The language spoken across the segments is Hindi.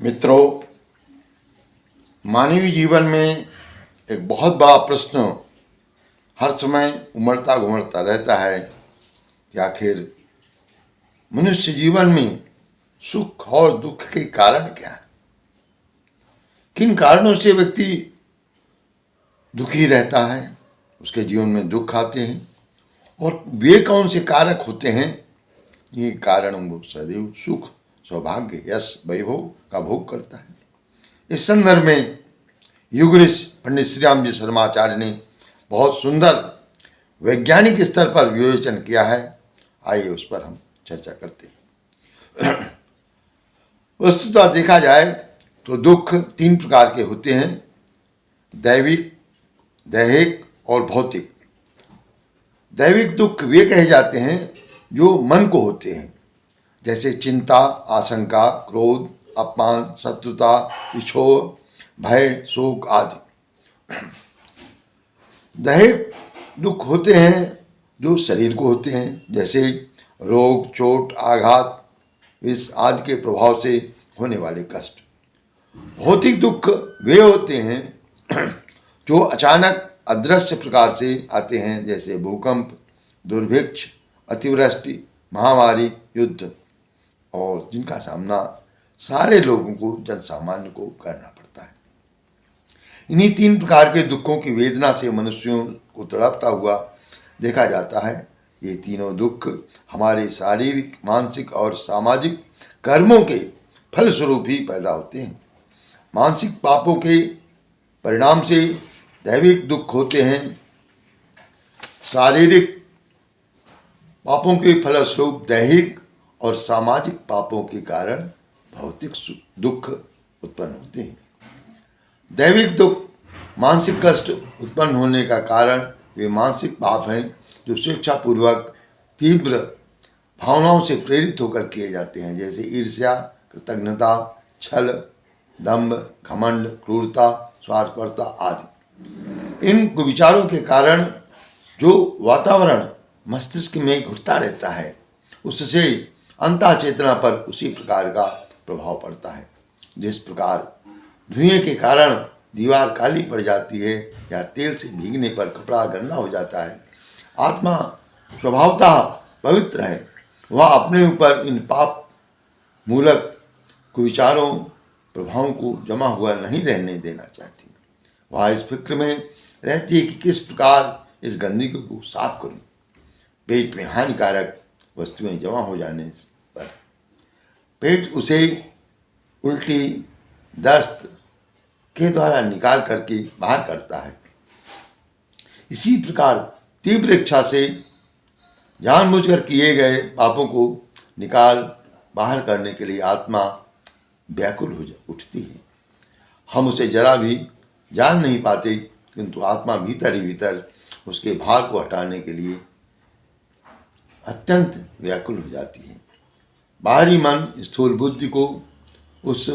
मित्रों, मानवीय जीवन में एक बहुत बड़ा प्रश्न हर समय उमड़ता घुमड़ता रहता है कि आखिर मनुष्य जीवन में सुख और दुख के कारण क्या है। किन कारणों से व्यक्ति दुखी रहता है, उसके जीवन में दुख आते हैं और वे कौन से कारक होते हैं। ये कारण वो सदैव सुख, सौभाग्य, यश, वैभव का भोग करता है। इस संदर्भ में युगऋषि पंडित श्री राम जी शर्माचार्य ने बहुत सुंदर वैज्ञानिक स्तर पर विवेचन किया है। आइए उस पर हम चर्चा करते हैं। वस्तुतः देखा जाए तो दुख तीन प्रकार के होते हैं: दैविक, दैहिक और भौतिक। दैविक दुख वे कहे जाते हैं जो मन को होते हैं, जैसे चिंता, आशंका, क्रोध, अपमान, शत्रुता, विक्षोभ, भय, शोक आदि। दैहिक दुख होते हैं जो शरीर को होते हैं, जैसे रोग, चोट, आघात, विष आदि के प्रभाव से होने वाले कष्ट। भौतिक दुख वे होते हैं जो अचानक अदृश्य प्रकार से आते हैं, जैसे भूकंप, दुर्भिक्ष, अतिवृष्टि, महामारी, युद्ध, और जिनका सामना सारे लोगों को, जन सामान्य को करना पड़ता है। इन्हीं तीन प्रकार के दुखों की वेदना से मनुष्यों को तड़पता हुआ देखा जाता है। ये तीनों दुख हमारे शारीरिक, मानसिक और सामाजिक कर्मों के फलस्वरूप ही पैदा होते हैं। मानसिक पापों के परिणाम से दैविक दुख होते हैं। शारीरिक पापों के फलस्वरूप दैहिक और सामाजिक पापों के कारण भौतिक दुख उत्पन्न होते हैं। दैविक दुख मानसिक कष्ट उत्पन्न होने का कारण वे मानसिक पाप हैं जो स्वेच्छापूर्वक तीव्र भावनाओं से प्रेरित होकर किए जाते हैं, जैसे ईर्ष्या, कृतज्ञता, छल, दंभ, घमंड, क्रूरता, स्वार्थपरता आदि। इन विचारों के कारण जो वातावरण मस्तिष्क में घुटता रहता है, उससे अंतः चेतना पर उसी प्रकार का प्रभाव पड़ता है। जिस प्रकार धुएं के कारण दीवार काली पड़ जाती है या तेल से भीगने पर कपड़ा गंदा हो जाता है, आत्मा स्वभावतः पवित्र है। वह अपने ऊपर इन पाप मूलक कुविचारों, प्रभावों को जमा हुआ नहीं रहने देना चाहती। वह इस फिक्र में रहती है कि किस प्रकार इस गंदगी को साफ करूं। पेट में हानिकारक वस्तुएं जमा हो जाने पर पेट उसे उल्टी, दस्त के द्वारा निकाल करके बाहर करता है। इसी प्रकार तीव्र इच्छा से जानबूझकर किए गए पापों को निकाल बाहर करने के लिए आत्मा व्याकुल हो उठती है। हम उसे जरा भी जान नहीं पाते, किंतु आत्मा भीतर ही भीतर उसके भार को हटाने के लिए अत्यंत व्याकुल हो जाती है। बाहरी मन, स्थूल बुद्धि को उस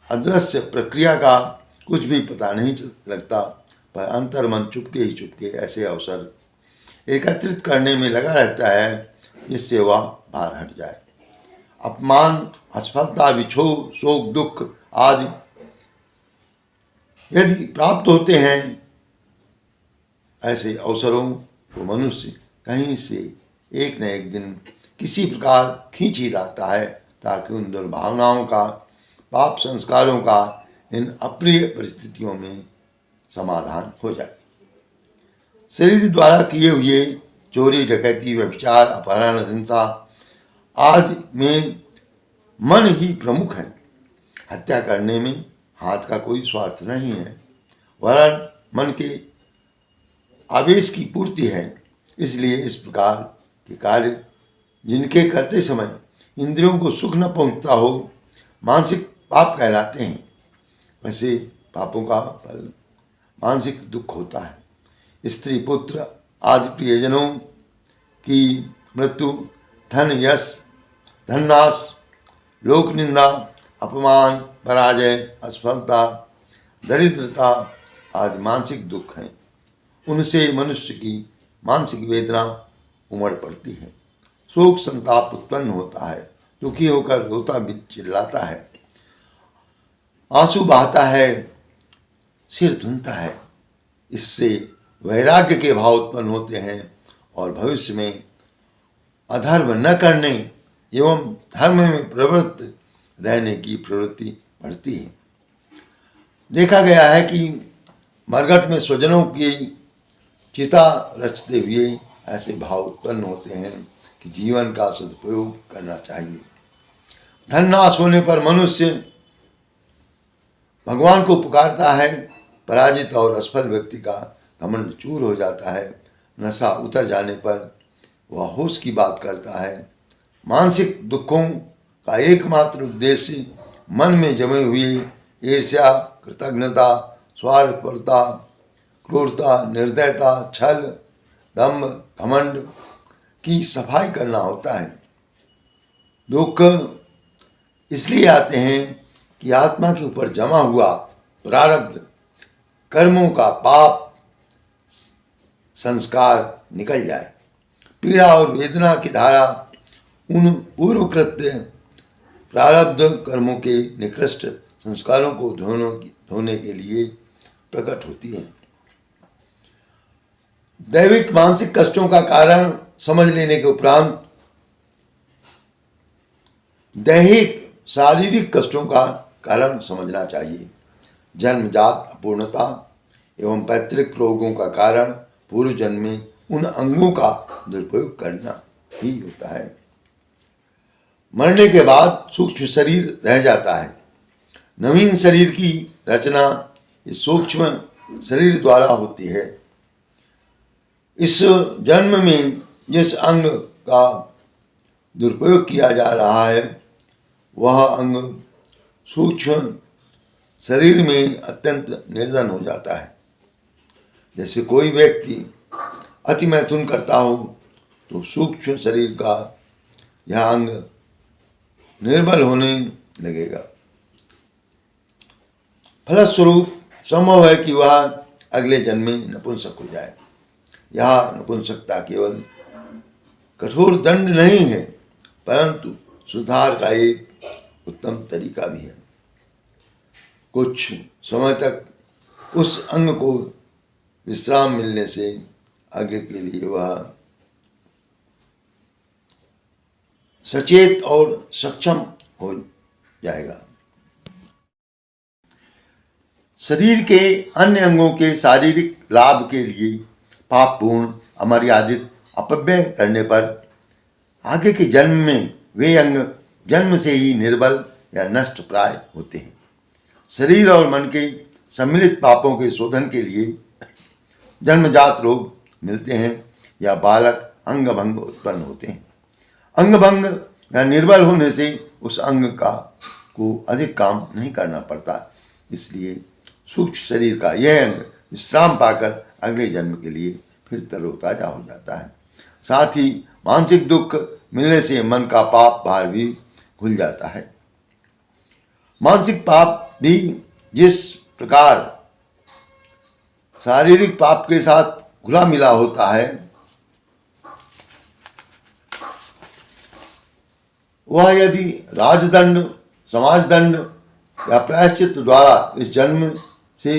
अदृश्य प्रक्रिया का कुछ भी पता नहीं लगता, पर अंतर्मन चुपके ही चुपके ऐसे अवसर एकत्रित करने में लगा रहता है जिससे वह भार हट जाए। अपमान, असफलता, विक्षोभ, शोक, दुख आदि यदि प्राप्त होते हैं, ऐसे अवसरों को मनुष्य कहीं से एक न एक दिन किसी प्रकार खींच ही लाता है, ताकि उन दुर्भावनाओं का, पाप संस्कारों का इन अप्रिय परिस्थितियों में समाधान हो जाए। शरीर द्वारा किए हुए चोरी, डकैती, व्यभिचार, अपहरण, हिंसा आदि में मन ही प्रमुख है। हत्या करने में हाथ का कोई स्वार्थ नहीं है, वरन मन के आवेश की पूर्ति है। इसलिए इस प्रकार के कार्य जिनके करते समय इंद्रियों को सुख न पहुंचता हो, मानसिक पाप कहलाते हैं। वैसे पापों का फल मानसिक दुख होता है। स्त्री, पुत्र आदि प्रियजनों की मृत्यु, धन, यश, धननाश, लोक निंदा, अपमान, पराजय, असफलता, दरिद्रता आदि मानसिक दुख हैं। उनसे मनुष्य की मानसिक वेदना उमड़ पड़ती है। शोक, संताप उत्पन्न होता है। दुखी होकर रोता भी चिल्लाता है। आंसू बहाता है, सिर धुनता है। इससे वैराग्य के भाव उत्पन्न होते हैं और भविष्य में अधर्म न करने एवं धर्म में प्रवृत्त रहने की प्रवृत्ति बढ़ती है। देखा गया है कि मरघट में स्वजनों की चिता रचते हुए ऐसे भाव उत्पन्न होते हैं कि जीवन का सदुपयोग करना चाहिए। धन नाश होने पर मनुष्य भगवान को पुकारता है। पराजित और असफल व्यक्ति का घमंड चूर हो जाता है। नशा उतर जाने पर वह होश की बात करता है। मानसिक दुखों का एकमात्र उद्देश्य मन में जमे हुए ईर्ष्या, कृतज्ञता, स्वार्थपरता, क्रूरता, निर्दयता, छल, दम्भ, घमंड की सफाई करना होता है। दुख इसलिए आते हैं कि आत्मा के ऊपर जमा हुआ प्रारब्ध कर्मों का पाप संस्कार निकल जाए। पीड़ा और वेदना की धारा उन पूर्व कृत्य प्रारब्ध कर्मों के निकृष्ट संस्कारों को धोने के लिए प्रकट होती है। दैविक मानसिक कष्टों का कारण समझ लेने के उपरांत दैहिक शारीरिक कष्टों का कारण समझना चाहिए। जन्मजात अपूर्णता एवं पैतृक रोगों का कारण पूर्व जन्म में उन अंगों का दुरुपयोग करना ही होता है। मरने के बाद सूक्ष्म शरीर रह जाता है। नवीन शरीर की रचना इस सूक्ष्म शरीर द्वारा होती है। इस जन्म में जिस अंग का दुरुपयोग किया जा रहा है वह अंग सूक्ष्म शरीर में अत्यंत निर्धन हो जाता है। जैसे कोई व्यक्ति अति मैथुन करता हो तो सूक्ष्म शरीर का यह अंग निर्बल होने लगेगा। फलस्वरूप संभव है कि वह अगले जन्म में नपुंसक हो जाए। यह नपुंसकता केवल कठोर दंड नहीं है परंतु सुधार का एक उत्तम तरीका भी है। कुछ समय तक उस अंग को विश्राम मिलने से आगे के लिए वह सचेत और सक्षम हो जाएगा। शरीर के अन्य अंगों के शारीरिक लाभ के लिए पापपूर्ण, अमर्यादित अपव्यय करने पर आगे के जन्म में वे अंग जन्म से ही निर्बल या नष्ट प्राय होते हैं। शरीर और मन के सम्मिलित पापों के शोधन के लिए जन्मजात रोग मिलते हैं या बालक अंग भंग उत्पन्न होते हैं। अंग भंग या निर्बल होने से उस अंग को अधिक काम नहीं करना पड़ता। इसलिए सूक्ष्म शरीर का यह अंग विश्राम पाकर अगले जन्म के लिए फिर तरोताजा हो जाता है। साथ ही मानसिक दुख मिलने से मन का पाप भार भी खुल जाता है। मानसिक पाप भी जिस प्रकार शारीरिक पाप के साथ घुला मिला होता है वह यदि राजदंड, समाजदंड या प्रायश्चित द्वारा इस जन्म से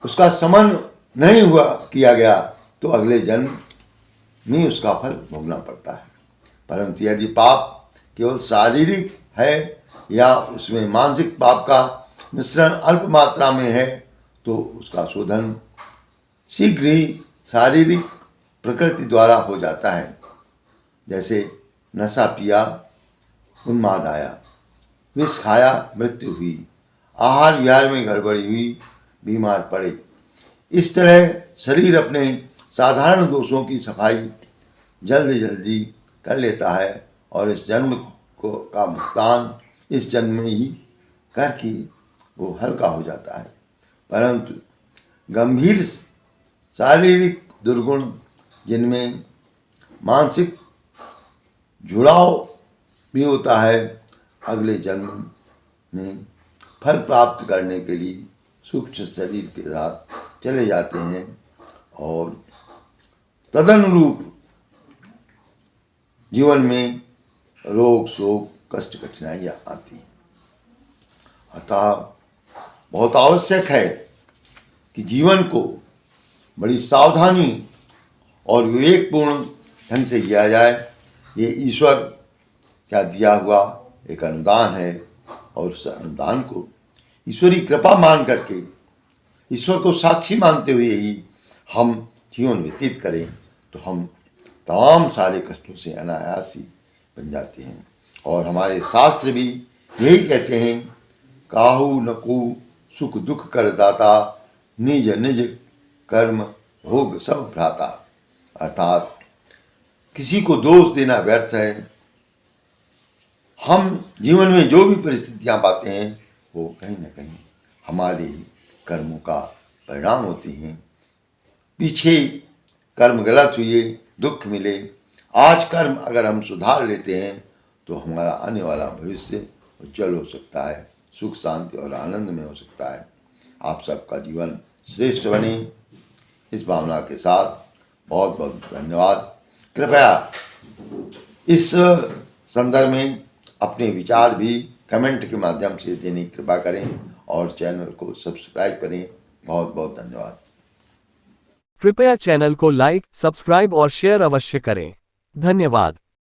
उसका समन नहीं हुआ किया गया तो अगले जन्म में उसका फल भोगना पड़ता है। परंतु यदि पाप केवल शारीरिक है या उसमें मानसिक पाप का मिश्रण अल्प मात्रा में है तो उसका शोधन शीघ्र ही शारीरिक प्रकृति द्वारा हो जाता है। जैसे नशा पिया, उन्माद आया, विष खाया, मृत्यु हुई, आहार विहार में गड़बड़ी हुई, बीमार पड़े। इस तरह शरीर अपने साधारण दोषों की सफाई जल्दी जल्दी कर लेता है और इस जन्म का भुगतान इस जन्म में ही करके वो हल्का हो जाता है। परंतु गंभीर शारीरिक दुर्गुण जिनमें मानसिक जुड़ाव भी होता है अगले जन्म में फल प्राप्त करने के लिए सूक्ष्म शरीर के साथ चले जाते हैं और तदनुरूप जीवन में रोग, शोक, कष्ट, कठिनाइयाँ आती हैं। अतः बहुत आवश्यक है कि जीवन को बड़ी सावधानी और विवेकपूर्ण ढंग से किया जाए। ये ईश्वर का दिया हुआ एक अनुदान है और उस अनुदान को ईश्वरी कृपा मान करके, ईश्वर को साक्षी मानते हुए ही हम जीवन व्यतीत करें तो हम तमाम सारे कष्टों से अनायास ही बन जाते हैं। और हमारे शास्त्र भी यही कहते हैं, काहू न को सुख दुख कर दाता, निज निज कर्म भोग सब भ्राता। अर्थात किसी को दोष देना व्यर्थ है। हम जीवन में जो भी परिस्थितियां पाते हैं वो कहीं ना कहीं हमारे ही कर्मों का परिणाम होती हैं। पीछे कर्म गलत हुए, दुख मिले, आज कर्म अगर हम सुधार लेते हैं तो हमारा आने वाला भविष्य उज्जवल हो सकता है, सुख शांति और आनंद में हो सकता है। आप सबका जीवन श्रेष्ठ बने, इस भावना के साथ बहुत बहुत धन्यवाद। कृपया इस संदर्भ में अपने विचार भी कमेंट के माध्यम से देने की कृपा करें और चैनल को सब्सक्राइब करें। बहुत बहुत धन्यवाद। कृपया चैनल को लाइक, सब्सक्राइब और शेयर अवश्य करें। धन्यवाद।